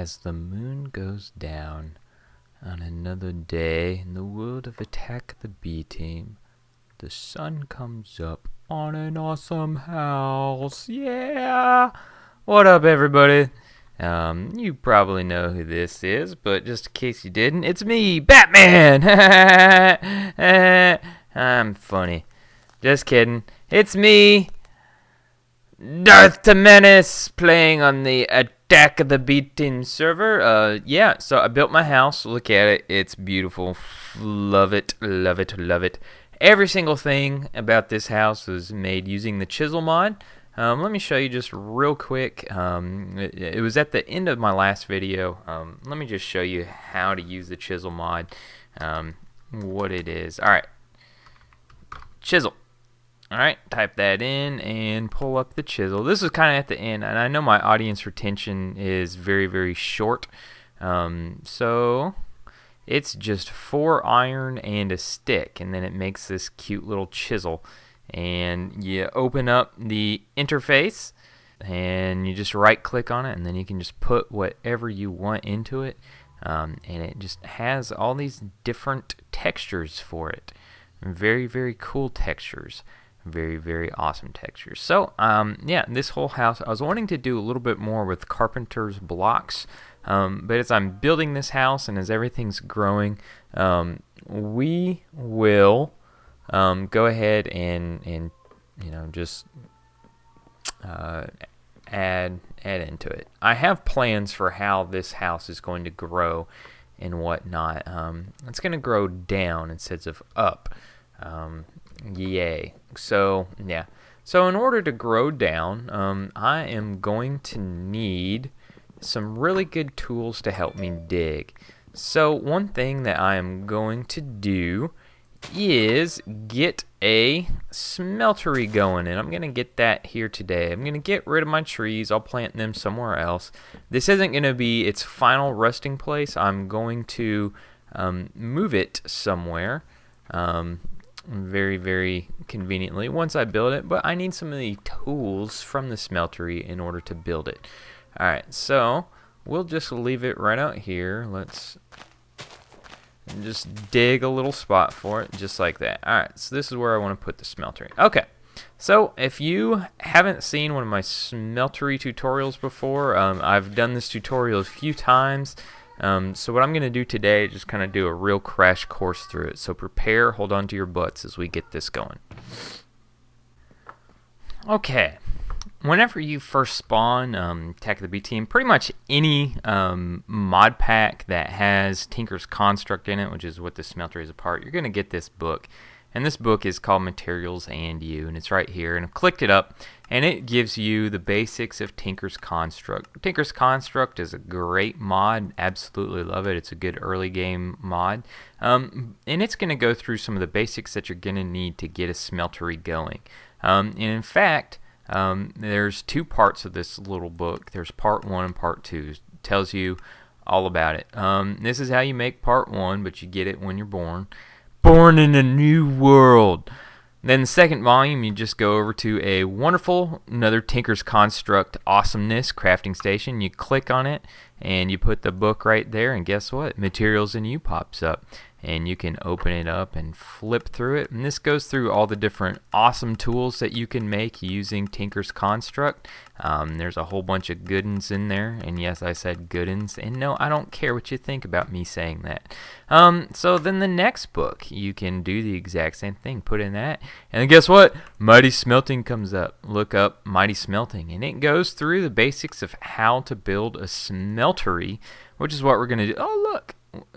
as the moon goes down on another day in the world of Attack the B-Team, the sun comes up on an awesome house. Yeah! What up, everybody? You probably know who this is, but just in case you didn't, it's me, Batman! I'm funny. Just kidding. It's me, DarthTimmanis, playing on the Attack of the B-Team server. So I built my house. Look at it. It's beautiful. Love it, love it, love it. Every single thing about this house was made using the chisel mod. Let me show you just real quick. It was at the end of my last video. Let me just show you how to use the chisel mod, what it is. Alright, chisel. Alright, type that in and pull up the chisel. This is kind of at the end, and I know my audience retention is very, very short. So it's just 4 iron and a stick, and then it makes this cute little chisel. And you open up the interface and you just right click on it, and then you can just put whatever you want into it, and it just has all these different textures for it. Very, very cool textures. Very, very awesome textures. So yeah, this whole house, I was wanting to do a little bit more with carpenter's blocks, but as I'm building this house and as everything's growing, we will go ahead and just add into it. I have plans for how this house is going to grow and whatnot. It's going to grow down instead of up. Yay. So yeah. So in order to grow down, I am going to need some really good tools to help me dig. So one thing that I am going to do is get a smeltery going, and I'm going to get that here today. I'm going to get rid of my trees. I'll plant them somewhere else. This isn't going to be its final resting place. I'm going to move it somewhere very, very conveniently once I build it, but I need some of the tools from the smeltery in order to build it. Alright, so we'll just leave it right out here. Let's just dig a little spot for it, just like that. Alright, so this is where I want to put the smeltery. Okay, so if you haven't seen one of my smeltery tutorials before, I've done this tutorial a few times. So what I'm going to do today is just kind of do a real crash course through it. So prepare, hold on to your butts as we get this going. Okay. Whenever you first spawn Attack of the B-Team, pretty much any mod pack that has Tinker's Construct in it, which is what the smeltery is a part, you're going to get this book. And this book is called Materials and You, and it's right here. And I've clicked it up, and it gives you the basics of Tinker's Construct. Tinker's Construct is a great mod. Absolutely love it. It's a good early game mod. And it's going to go through some of the basics that you're going to need to get a smeltery going. And in fact, there's 2 parts of this little book. There's part 1 and part 2. It tells you all about it. This is how you make part 1, but you get it when you're born. Born in a new world. Then the second volume, you just go over to a wonderful, another Tinker's Construct awesomeness crafting station. You click on it, and you put the book right there, and guess what? Materials and You pops up. And you can open it up and flip through it. And this goes through all the different awesome tools that you can make using Tinker's Construct. There's a whole bunch of good ones in there. And yes, I said good ones. And no, I don't care what you think about me saying that. So then the next book, you can do the exact same thing. Put in that. And then guess what? Mighty Smelting comes up. Look up Mighty Smelting. And it goes through the basics of how to build a smeltery, which is what we're going to do. Oh, look.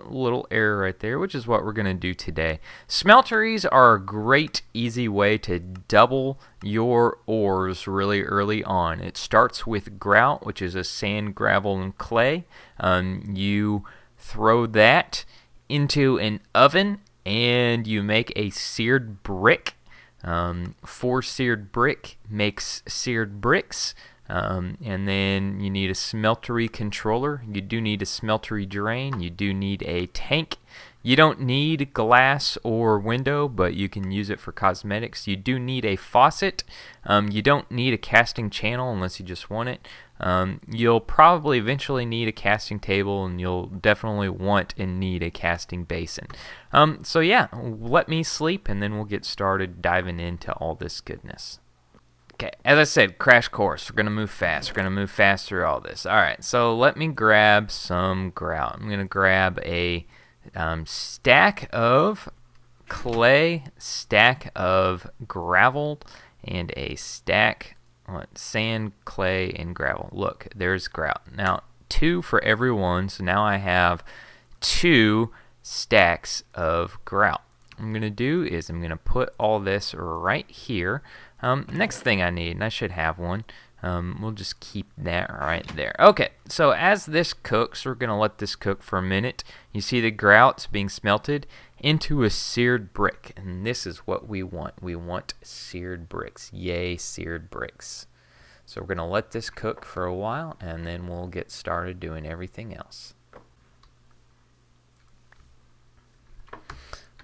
Little error right there, which is what we're going to do today. Smelteries are a great, easy way to double your ores really early on. It starts with grout, which is a sand, gravel, and clay. You throw that into an oven, and you make a seared brick. 4 seared brick makes seared bricks. And then you need a smeltery controller. You do need a smeltery drain. You do need a tank. You don't need glass or window, but you can use it for cosmetics. You do need a faucet. You don't need a casting channel unless you just want it. You'll probably eventually need a casting table, and you'll definitely want and need a casting basin. So yeah, let me sleep, and then we'll get started diving into all this goodness. Okay, as I said, crash course. We're going to move fast. We're going to move fast through all this. All right, so let me grab some grout. I'm going to grab a stack of clay, stack of gravel, and a stack sand, clay, and gravel. Look, there's grout. Now, 2 for every one, so now I have 2 stacks of grout. What I'm going to do is I'm going to put all this right here. Next thing I need, and I should have one, we'll just keep that right there. Okay, so as this cooks, we're going to let this cook for a minute. You see the grout's being smelted into a seared brick, and this is what we want. We want seared bricks. Yay, seared bricks. So we're going to let this cook for a while, and then we'll get started doing everything else.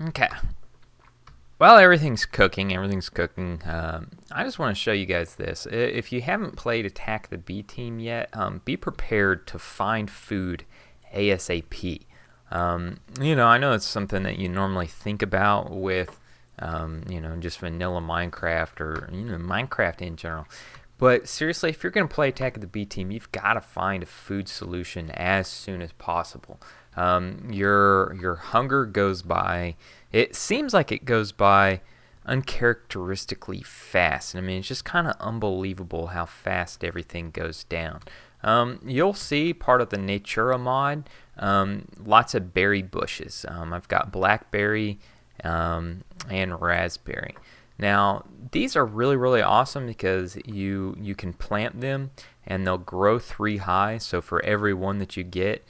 Okay. While everything's cooking, I just want to show you guys this. If you haven't played Attack the B Team yet, be prepared to find food ASAP. You know, I know it's something that you normally think about with, you know, just vanilla Minecraft or, you know, Minecraft in general. But seriously, if you're going to play Attack of the B Team, you've got to find a food solution as soon as possible. Your hunger goes by, it seems like it goes by uncharacteristically fast. I mean, it's just kind of unbelievable how fast everything goes down. You'll see part of the Natura mod, lots of berry bushes. I've got blackberry and raspberry. Now, these are really, really awesome because you can plant them and they'll grow 3 high. So for every one that you get,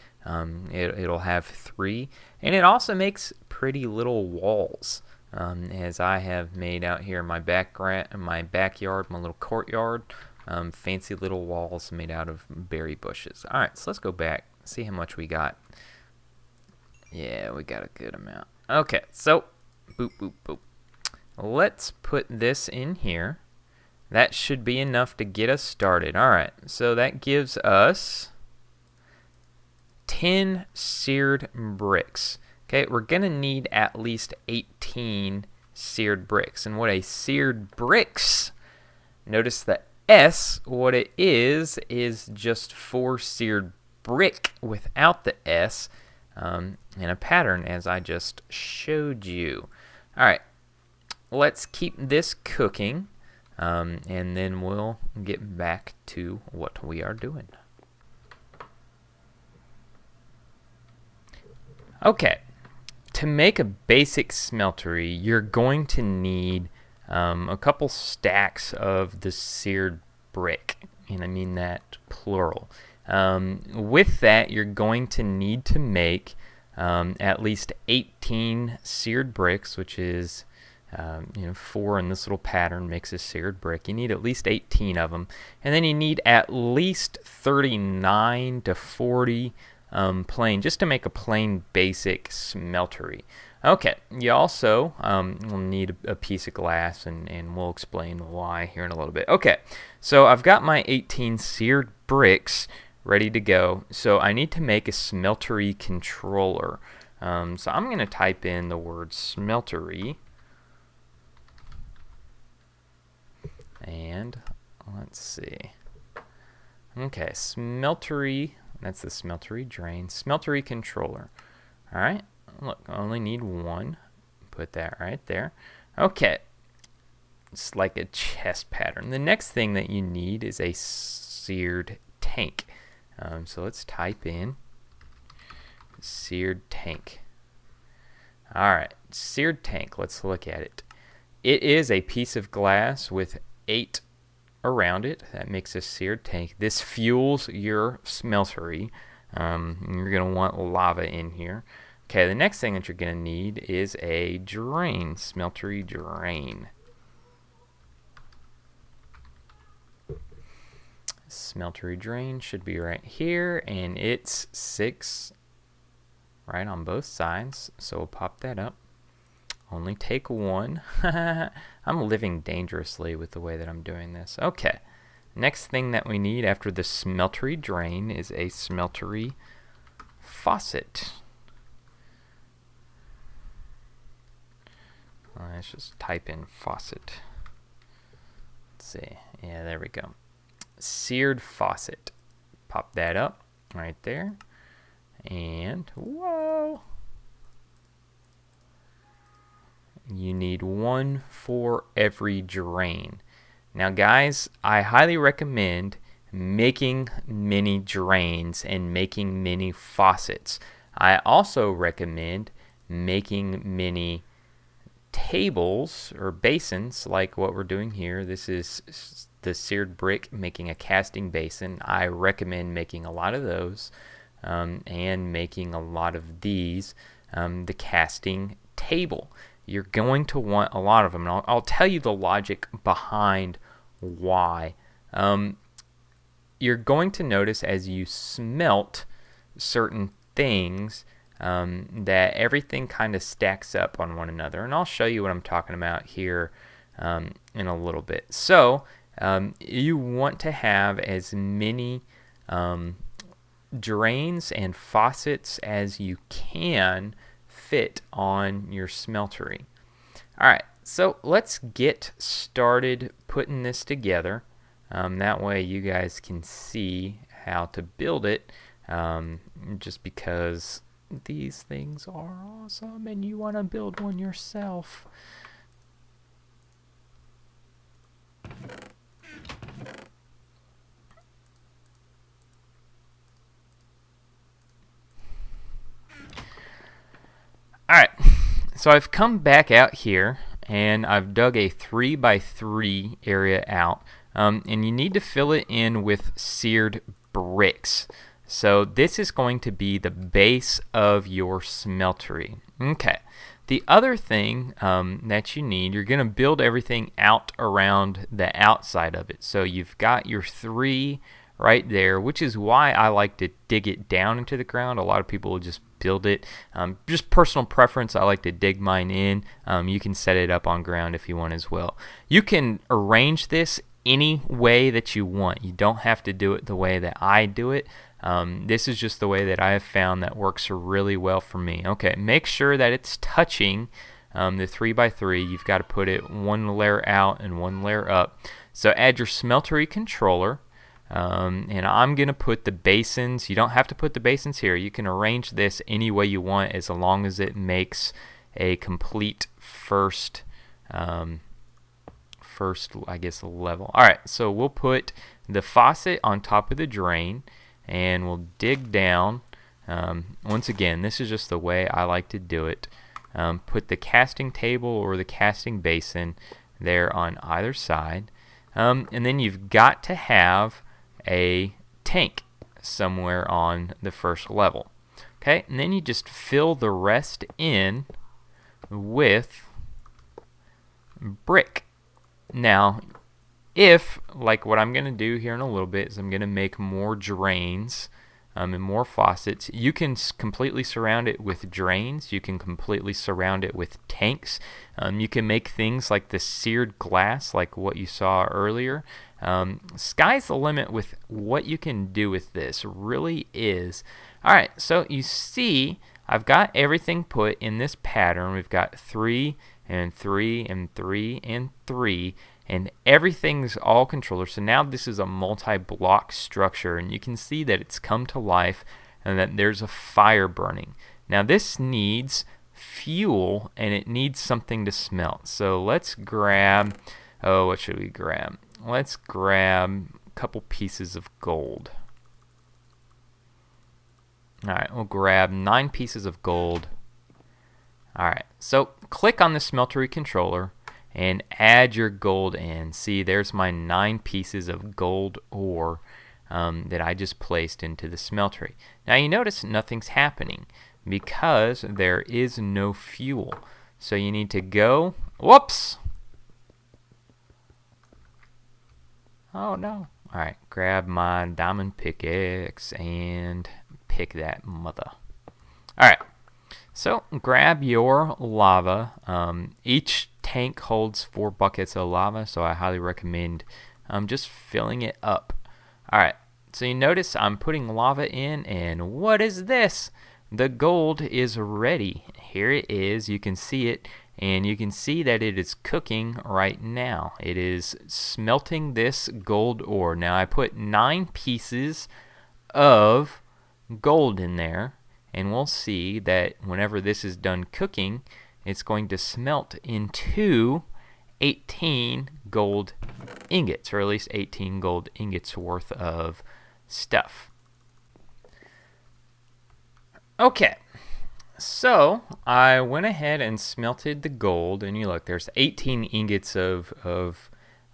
it'll have 3. And it also makes pretty little walls, as I have made out here in my backyard, my little courtyard. Fancy little walls made out of berry bushes. All right, so let's go back, see how much we got. Yeah, we got a good amount. Okay, so boop, boop, boop. Let's put this in here. That should be enough to get us started. All right, so that gives us 10 seared bricks. Okay, we're going to need at least 18 seared bricks. And what a seared bricks, notice the S, what it is just 4 seared brick without the S, in a pattern as I just showed you. All right, let's keep this cooking, and then we'll get back to what we are doing. Okay, to make a basic smeltery, you're going to need a couple stacks of the seared brick, and I mean that plural. With that, you're going to need to make at least 18 seared bricks, which is 4 in this little pattern makes a seared brick. You need at least 18 of them, and then you need at least 39 to 40 plain, just to make a plain basic smeltery. Okay, you also will need a piece of glass, and we'll explain why here in a little bit. Okay, so I've got my 18 seared bricks ready to go, so I need to make a smeltery controller. So I'm going to type in the word smeltery, and let's see. Okay, smeltery, that's the smeltery drain, smeltery controller. All right, look, I only need 1. Put that right there. Okay, it's like a chest pattern. The next thing that you need is a seared tank. So let's type in seared tank. All right, seared tank, let's look at it. It is a piece of glass with 8 around it. That makes a seared tank. This fuels your smeltery. You're going to want lava in here. Okay, the next thing that you're going to need is a drain, smeltery drain. Smeltery drain should be right here, and it's 6 right on both sides, so we'll pop that up. Only take 1. I'm living dangerously with the way that I'm doing this. Okay, next thing that we need after the smeltery drain is a smeltery faucet. Let's just type in faucet. Let's see. Yeah, there we go. Seared faucet. Pop that up right there. And whoa! You need 1 for every drain. Now guys, I highly recommend making mini drains and making mini faucets. I also recommend making mini tables or basins like what we're doing here. This is the seared brick making a casting basin. I recommend making a lot of those and making a lot of these, the casting table. You're going to want a lot of them, and I'll tell you the logic behind why. You're going to notice as you smelt certain things that everything kind of stacks up on one another, and I'll show you what I'm talking about here in a little bit. So you want to have as many drains and faucets as you can fit on your smeltery. Alright, so let's get started putting this together. That way you guys can see how to build it, just because these things are awesome and you want to build one yourself. Alright, so I've come back out here and I've dug a 3x3 area out, and you need to fill it in with seared bricks. So this is going to be the base of your smeltery. Okay, the other thing that you need, you're going to build everything out around the outside of it. So you've got your 3 right there, which is why I like to dig it down into the ground. A lot of people will just build it. Just personal preference, I like to dig mine in. You can set it up on ground if you want as well. You can arrange this any way that you want. You don't have to do it the way that I do it. This is just the way that I have found that works really well for me. Okay, make sure that it's touching the 3x3. You've got to put it 1 layer out and 1 layer up. So add your smeltery controller. And I'm going to put the basins. You don't have to put the basins here. You can arrange this any way you want as long as it makes a complete first I guess, level. Alright, so we'll put the faucet on top of the drain and we'll dig down. Once again, this is just the way I like to do it. Put the casting table or the casting basin there on either side. And then you've got to have a tank somewhere on the first level. Okay, and then you just fill the rest in with brick. Now, if, like what I'm going to do here in a little bit, is I'm going to make more drains and more faucets. You can completely surround it with drains. You can completely surround it with tanks. You can make things like the seared glass, like what you saw earlier. Sky's the limit with what you can do with this. Really is. Alright, so you see I've got everything put in this pattern. We've got 3 and 3 and 3 and 3, and everything's all controllers. So now this is a multi-block structure, and you can see that it's come to life and that there's a fire burning. Now this needs fuel and it needs something to smelt. So let's grab, what should we grab? Let's grab a couple pieces of gold. Alright, we'll grab 9 pieces of gold. Alright, so click on the smeltery controller and add your gold in. See, there's my 9 pieces of gold ore that I just placed into the smeltery. Now you notice nothing's happening because there is no fuel. So you need to go, whoops! Oh no, Alright, grab my diamond pickaxe and pick that mother. Alright, so grab your lava. Each tank holds 4 buckets of lava, so I highly recommend just filling it up. Alright, so you notice I'm putting lava in, and what is this? The gold is ready. Here it is. You can see it, and you can see that it is cooking right now. It is smelting this gold ore. Now I put 9 pieces of gold in there, and we'll see that whenever this is done cooking, it's going to smelt into 18 gold ingots, or at least 18 gold ingots worth of stuff. Okay, so I went ahead and smelted the gold, and you look, there's 18 ingots of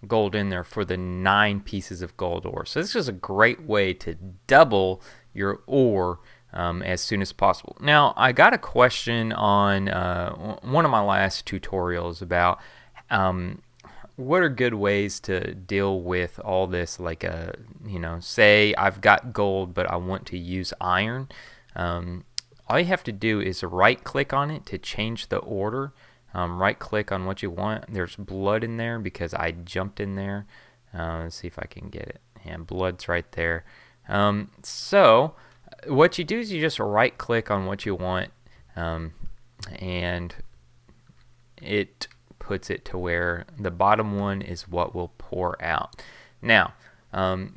gold in there for the 9 pieces of gold ore. So this is a great way to double your ore as soon as possible. Now, I got a question on one of my last tutorials about what are good ways to deal with all this, like say I've got gold but I want to use iron. All you have to do is right click on it to change the order. Right click on what you want. There's blood in there because I jumped in there. Let's see if I can get it. And blood's right there. So what you do is you just right click on what you want, and it puts it to where the bottom one is what will pour out. Now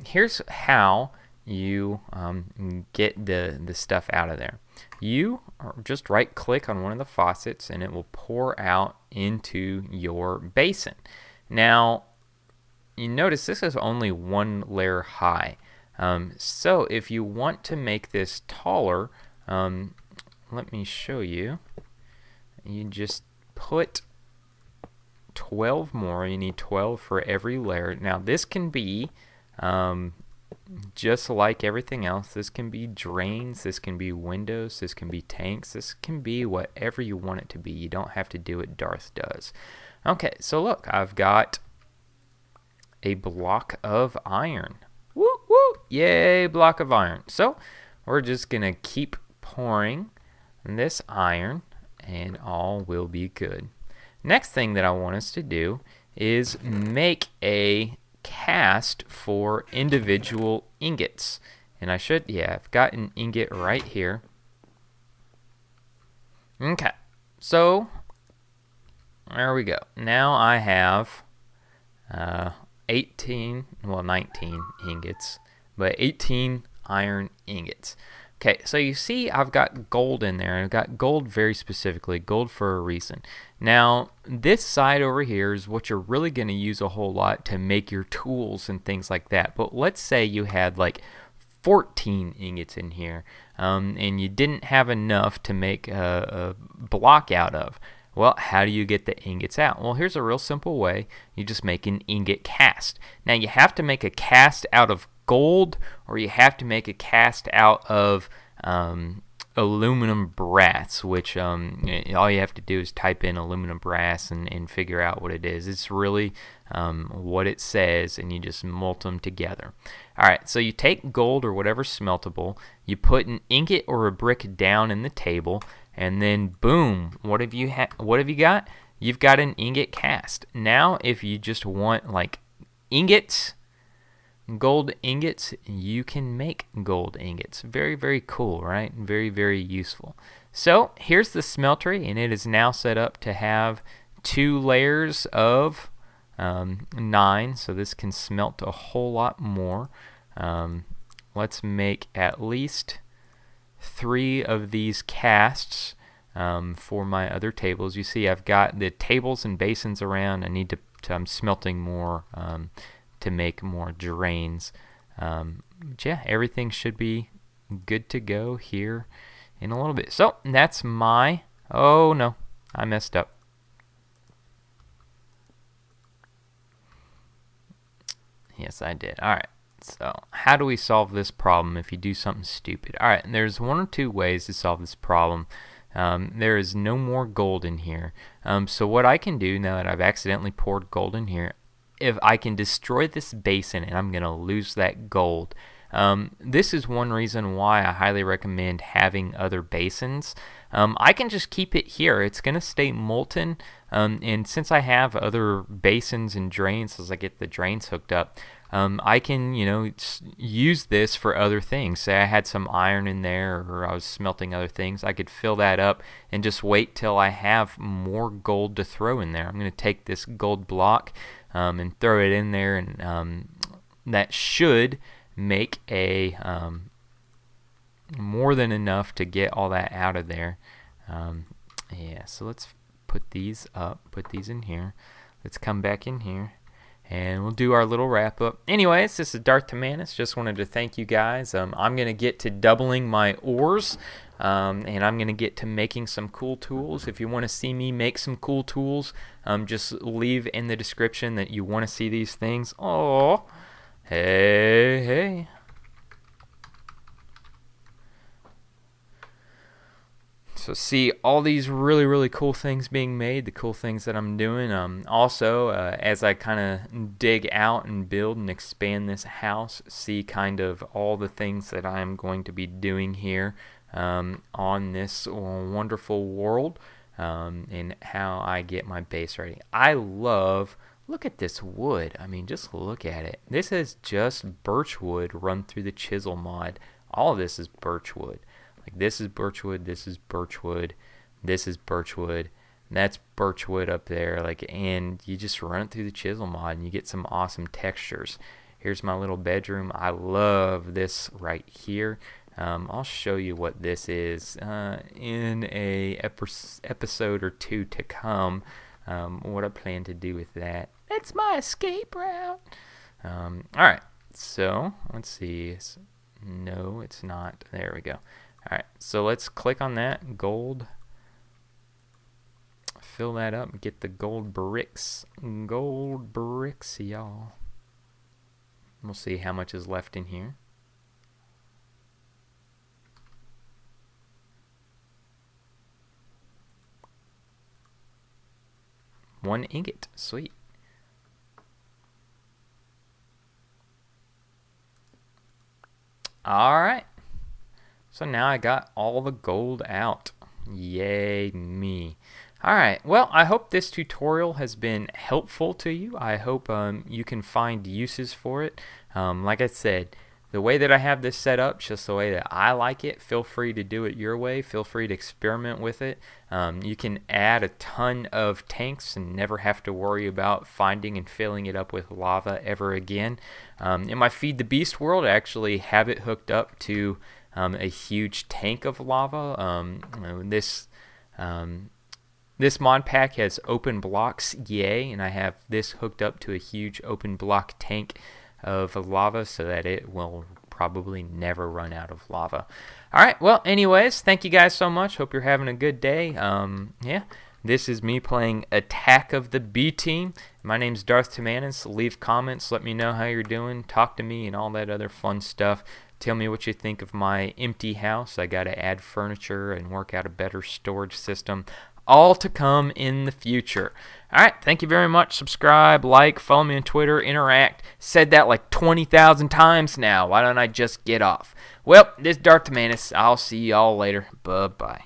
here's how you get the stuff out of there. You just right click on one of the faucets and it will pour out into your basin. Now you notice this is only 1 layer high. So if you want to make this taller, let me show you. You just put 12 more. You need 12 for every layer. Now this can be just like everything else. This can be drains, this can be windows, this can be tanks, this can be whatever you want it to be. You don't have to do what Darth does. Okay, so look, I've got a block of iron. Woo woo! Yay, block of iron. So we're just gonna keep pouring this iron and all will be good. Next thing that I want us to do is make a cast for individual ingots. And I've got an ingot right here. Okay, so there we go. Now I have 19 ingots, but 18 iron ingots. Okay, so you see I've got gold in there, and I've got gold very specifically, gold for a reason. Now, this side over here is what you're really going to use a whole lot to make your tools and things like that. But let's say you had like 14 ingots in here, and you didn't have enough to make a block out of. Well, how do you get the ingots out? Well, here's a real simple way. You just make an ingot cast. Now, you have to make a cast out of gold, or you have to make a cast out of aluminum brass, which all you have to do is type in aluminum brass and figure out what it is. It's really what it says, and you just melt them together. Alright, so you take gold or whatever smeltable, you put an ingot or a brick down in the table, and then boom, what have you got? You've got an ingot cast. Now if you just want like ingots, gold ingots, you can make gold ingots. Very, very cool, right? Very, very useful. So here's the smeltery, and it is now set up to have 2 layers of 9, so this can smelt a whole lot more. Let's make at least 3 of these casts for my other tables. You see I've got the tables and basins around. I need to I'm smelting more to make more drains. But yeah, everything should be good to go here in a little bit. So that's my, oh no, I messed up. Yes, I did. Alright, so how do we solve this problem if you do something stupid? Alright, and there's 1 or 2 ways to solve this problem. There is no more gold in here. So what I can do now that I've accidentally poured gold in here, if I can destroy this basin and I'm going to lose that gold. This is one reason why I highly recommend having other basins. I can just keep it here. It's going to stay molten, and since I have other basins and drains as I get the drains hooked up, I can, use this for other things. Say I had some iron in there or I was smelting other things, I could fill that up and just wait till I have more gold to throw in there. I'm going to take this gold block and throw it in there, and that should make a more than enough to get all that out of there. Yeah, so let's put these up, put these in here. Let's come back in here and we'll do our little wrap up. Anyways, this is DarthTimmanis. Just wanted to thank you guys. I'm going to get to doubling my ores, and I'm going to get to making some cool tools. If you want to see me make some cool tools, just leave in the description that you want to see these things. Oh, hey. So see all these really cool things being made, the cool things that I'm doing. Also, as I kind of dig out and build and expand this house, see kind of all the things that I'm going to be doing here on this wonderful world, and how I get my base ready. Look at this wood. I mean, just look at it. This is just birch wood run through the chisel mod. All of this is birch wood. Like, this is birchwood, this is birchwood, this is birchwood, that's birchwood up there. Like, and you just run it through the chisel mod and you get some awesome textures. Here's my little bedroom. I love this right here. I'll show you what this is in a episode or two to come. What I plan to do with that. That's my escape route. Alright, so let's see. No, it's not. There we go. Alright, so let's click on that gold, fill that up, and get the gold bricks, y'all. We'll see how much is left in here. One ingot, sweet. Alright. So now I got all the gold out. Yay me. Alright, well, I hope this tutorial has been helpful to you. I hope you can find uses for it. Like I said, the way that I have this set up, just the way that I like it. Feel free to do it your way. Feel free to experiment with it. You can add a ton of tanks and never have to worry about finding and filling it up with lava ever again. In my Feed the Beast world, I actually have it hooked up to a huge tank of lava. This mod pack has open blocks, yay, and I have this hooked up to a huge open block tank of lava so that it will probably never run out of lava. Alright, well, anyways, thank you guys so much. Hope you're having a good day. Yeah, this is me playing Attack of the B Team. My name's DarthTimmanis. Leave comments, let me know how you're doing, talk to me, and all that other fun stuff. Tell me what you think of my empty house. I got to add furniture and work out a better storage system. All to come in the future. Alright, thank you very much. Subscribe, like, follow me on Twitter, interact. Said that like 20,000 times now. Why don't I just get off? Well, this is DarthTimmanis. I'll see y'all later. Bye-bye.